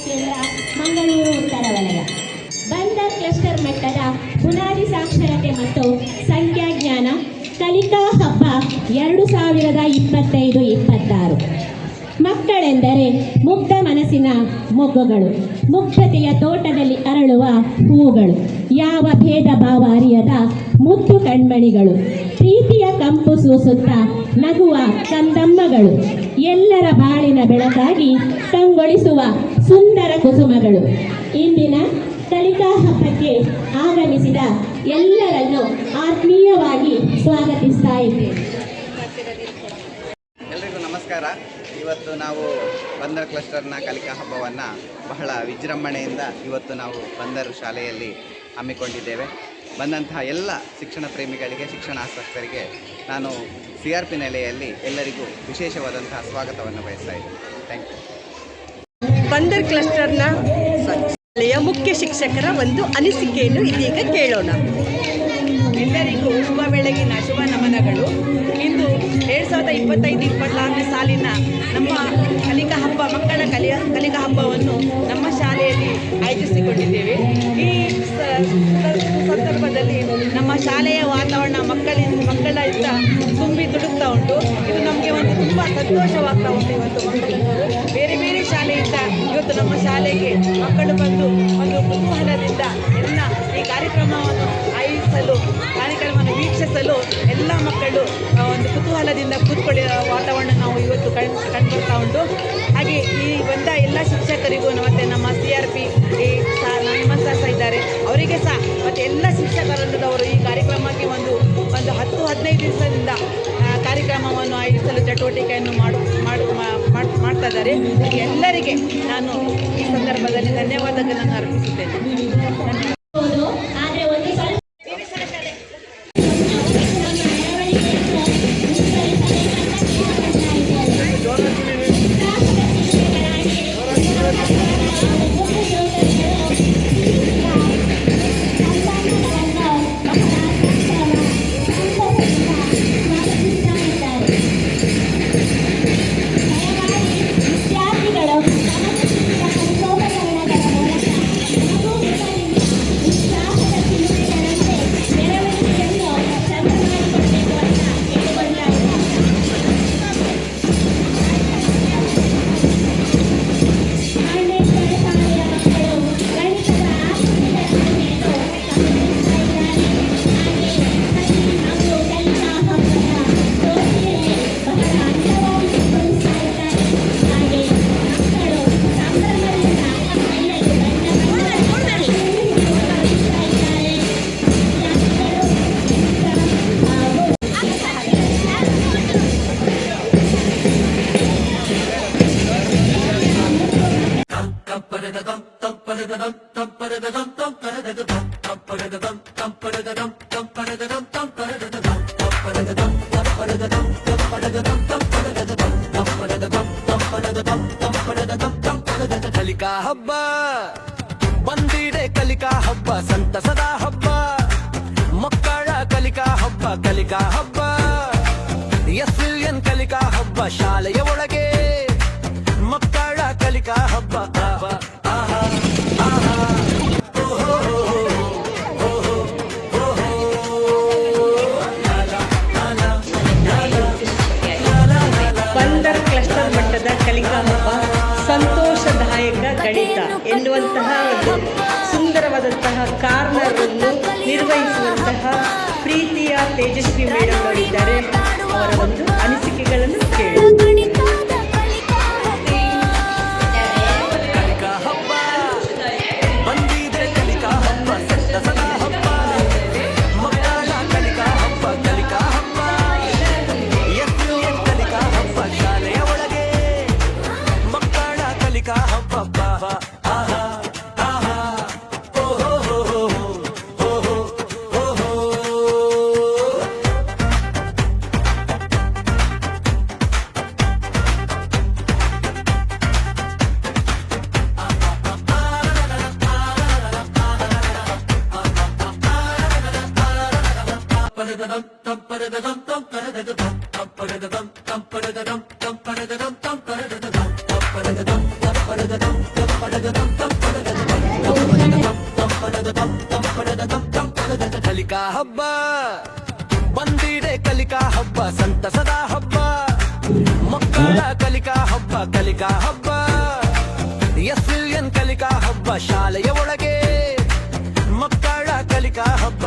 ಕೇಂದ್ರ, ಮಂಗಳೂರು ಉತ್ತರ ವಲಯ. ಬಂದರ್ ಕ್ಲಸ್ಟರ್ ಮಟ್ಟದ ಬುನಾದಿ ಸಾಕ್ಷರತೆ ಮತ್ತು ಸಂಖ್ಯಾಜ್ಞಾನ ಕಲಿಕಾ ಹಬ್ಬ 2025-26. ಮಕ್ಕಳೆಂದರೆ ಮುಗ್ಧ ಮನಸ್ಸಿನ ಮೊಗ್ಗುಗಳು, ಮುಗ್ಧತೆಯ ತೋಟದಲ್ಲಿ ಅರಳುವ ಹೂಗಳು, ಯಾವ ಭೇದ ಭಾವ ಅರಿಯದ ಮುದ್ದು ಕಣ್ಮಣಿಗಳು, ಪ್ರೀತಿಯ ಕಂಪು ಸೂಸುತ್ತಾ ನಗುವ ಕಂದಮ್ಮಗಳು, ಎಲ್ಲರ ಬಾಳಿನ ಬೆಳಕಾಗಿ ಕಂಗೊಳಿಸುವ ಸುಂದರ ಕುಸುಮಗಳು. ಇಂದಿನ ಕಲಿಕಾ ಹಬ್ಬಕ್ಕೆ ಆಗಮಿಸಿದ ಎಲ್ಲರನ್ನು ಆತ್ಮೀಯವಾಗಿ ಸ್ವಾಗತಿಸ್ತಾ ಇದ್ದೇವೆ. ಎಲ್ಲರಿಗೂ ನಮಸ್ಕಾರ. ಇವತ್ತು ನಾವು ಬಂದರ್ ಕ್ಲಸ್ಟರ್ನ ಕಲಿಕಾ ಹಬ್ಬವನ್ನು ಬಹಳ ವಿಜೃಂಭಣೆಯಿಂದ ಇವತ್ತು ನಾವು ಬಂದರ್ ಶಾಲೆಯಲ್ಲಿ ಹಮ್ಮಿಕೊಂಡಿದ್ದೇವೆ. ಬಂದಂತಹ ಎಲ್ಲ ಶಿಕ್ಷಣ ಪ್ರೇಮಿಗಳಿಗೆ, ಶಿಕ್ಷಣ ಆಸಕ್ತರಿಗೆ ನಾನು CRP ನೆಲೆಯಲ್ಲಿ ಎಲ್ಲರಿಗೂ ವಿಶೇಷವಾದಂತಹ ಸ್ವಾಗತವನ್ನು ಬಯಸ್ತಾ ಇದ್ದೀನಿ. Thank you. ಬಂದರ್ ಕ್ಲಸ್ಟರ್ನ ಶಾಲೆಯ ಮುಖ್ಯ ಶಿಕ್ಷಕರ ಒಂದು ಅನಿಸಿಕೆಯನ್ನು ಇದೀಗ ಕೇಳೋಣ. ಎಲ್ಲರಿಗೂ ಶುಭ ಬೆಳಗಿನ ಶುಭ ನಮನಗಳು. ಇಂದು 2025-26ನೇ ಸಾಲಿನ ನಮ್ಮ ಕಲಿಕಾ ಹಬ್ಬ, ಮಕ್ಕಳ ಕಲಿಕಾ ಹಬ್ಬವನ್ನು ನಮ್ಮ ಶಾಲೆಯಲ್ಲಿ ಆಯೋಜಿಸಿಕೊಂಡಿದ್ದೇವೆ. ಈ ಸಂದರ್ಭದಲ್ಲಿ ನಮ್ಮ ಶಾಲೆಯ ವಾತಾವರಣ ಮಕ್ಕಳಿಂದ ತುಂಬಿ ತುಳುಕ್ತಾ ಉಂಟು. ಇದು ನಮಗೆ ಒಂದು ತುಂಬ ಸಂತೋಷವಾಗ್ತಾ ಉಂಟು. ಇವತ್ತು ಮಕ್ಕಳು ಬೇರೆ ಬೇರೆ ಶಾಲೆಯಿಂದ ಇವತ್ತು ನಮ್ಮ ಶಾಲೆಗೆ ಮಕ್ಕಳು ಬಂದು ಒಂದು ಕುತೂಹಲದಿಂದ ಎಲ್ಲ ಈ ಕಾರ್ಯಕ್ರಮವನ್ನು ಆಯೋಜಿಸಲು, ಕಾರ್ಯಕ್ರಮವನ್ನು ವೀಕ್ಷಿಸಲು ಎಲ್ಲ ಮಕ್ಕಳು ಒಂದು ಕುತೂಹಲದಿಂದ ಕೂತ್ಕೊಳ್ಳಿ ವಾತಾವರಣ ನಾವು ಇವತ್ತು ಕಂಡುಬರ್ತಾ ಉಂಟು. ಹಾಗೆ ಈ ಬಂದ ಎಲ್ಲ ಶಿಕ್ಷಕರಿಗೂ ಮತ್ತು ನಮ್ಮ CRP ಹಿಮಂತ ಸಹ ಇದ್ದಾರೆ, ಅವರಿಗೆ ಸಹ ಮತ್ತು ಎಲ್ಲ ಶಿಕ್ಷಕರಲ್ಲದವರು ಈ ಕಾರ್ಯಕ್ರಮಕ್ಕೆ ಒಂದು 10-15 ದಿವಸದಿಂದ ಕಾರ್ಯಕ್ರಮವನ್ನು ಆಯೋಜಿಸಲು ಚಟುವಟಿಕೆಯನ್ನು ಮಾಡ್ತಾ ಇದ್ದಾರೆ. ಎಲ್ಲರಿಗೆ ನಾನು ಈ ಸಂದರ್ಭದಲ್ಲಿ ಧನ್ಯವಾದಗಳನ್ನು ಅರ್ಪಿಸುತ್ತೇನೆ. ಕಲಿಕಾ ಹಬ್ಬ ಬಂದಿದೆ, ಕಲಿಕಾ ಹಬ್ಬ ಸಂತಸದ ಹಬ್ಬ, ಮಕ್ಕಳ ಕಲಿಕಾ ಹಬ್ಬ, ಕಲಿಕಾ ಹಬ್ಬ SLN ಕಲಿಕಾ ಹಬ್ಬ, ಶಾಲೆಯ ಒಳಗೆ ಮಕ್ಕಳ ಕಲಿಕಾ ಹಬ್ಬ. ಬಂದರ್ ಕ್ಲಸ್ಟರ್ ಮಟ್ಟದ ಕಲಿಕಾ ಹಬ್ಬ ಸಂತೋಷದಾಯಕ ಗಣಿತ ಎನ್ನುವಂತಹ ಒಂದು ಸುಂದರವಾದಂತಹ ಕಾರ್ನರ್ ಅನ್ನು ನಿರ್ವಹಿಸುವಂತಹ ಪ್ರೀತಿಯ ತೇಜಸ್ವಿ ಮೇಡಮ್ ಅವರಿದ್ದಾರೆ. ಅವರ ಒಂದು ಅನಿಸಿಕೆಗಳನ್ನು ಕೇಳಿ. ಕಲಿಕಾ ಹಬ್ಬ ಬಂದಿದೆ ಕಲಿಕಾ ಹಬ್ಬ ಸಂತಸದ ಹಬ್ಬ ಮಕ್ಕಳ ಕಲಿಕಾ ಹಬ್ಬ SLN ಕಲಿಕಾ ಹಬ್ಬ ಶಾಲೆಯ ಒಳಗೆ ಮಕ್ಕಳ ಕಲಿಕಾ ಹಬ್ಬ